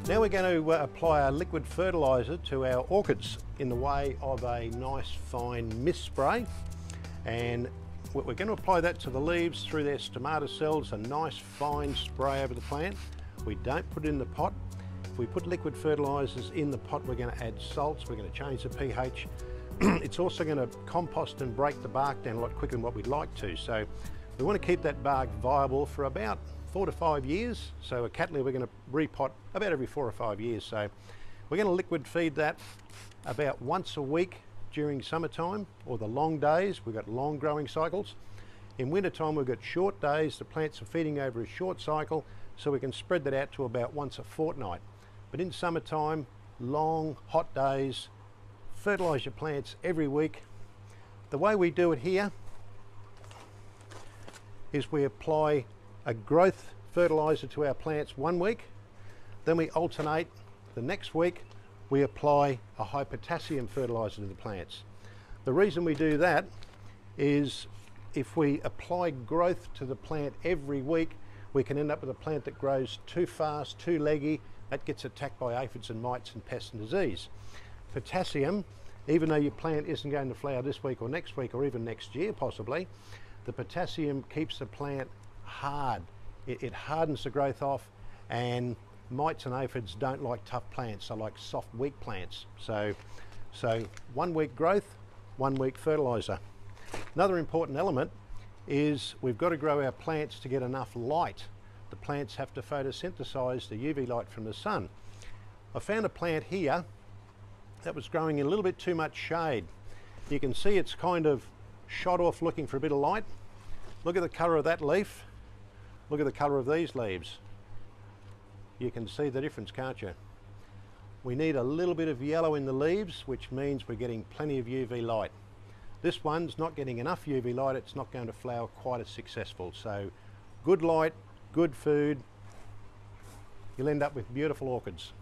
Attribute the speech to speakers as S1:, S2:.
S1: Now we're going to apply our liquid fertiliser to our orchids in the way of a nice fine mist spray, and we're going to apply that to the leaves through their stomata cells, a nice fine spray over the plant. We don't put it in the pot. If we put liquid fertilisers in the pot, we're going to add salts, we're going to change the pH. It's also going to compost and break the bark down a lot quicker than what we'd like to. So we want to keep that bark viable for about 4 to 5 years. So a cattleya we're going to repot about every 4 or 5 years. So we're going to liquid feed that about once a week during summertime, or the long days. We've got long growing cycles. In wintertime we've got short days. The plants are feeding over a short cycle, so we can spread that out to about once a fortnight. But in summertime, long hot days, fertilise your plants every week. The way we do it here is we apply a growth fertiliser to our plants 1 week, then we alternate the next week, we apply a high potassium fertiliser to the plants. The reason we do that is if we apply growth to the plant every week, we can end up with a plant that grows too fast, too leggy, that gets attacked by aphids and mites and pests and disease. Potassium, even though your plant isn't going to flower this week or next week or even next year possibly, the potassium keeps the plant hard. It hardens the growth off, and mites and aphids don't like tough plants, they like soft, weak plants. So 1 week growth, 1 week fertiliser. Another important element is we've got to grow our plants to get enough light. The plants have to photosynthesize the UV light from the sun. I found a plant here that was growing in a little bit too much shade. You can see it's kind of shot off looking for a bit of light. Look at the colour of that leaf. Look at the colour of these leaves. You can see the difference, can't you? We need a little bit of yellow in the leaves, which means we're getting plenty of UV light. This one's not getting enough UV light, it's not going to flower quite as successful. So good light, good food, you'll end up with beautiful orchids.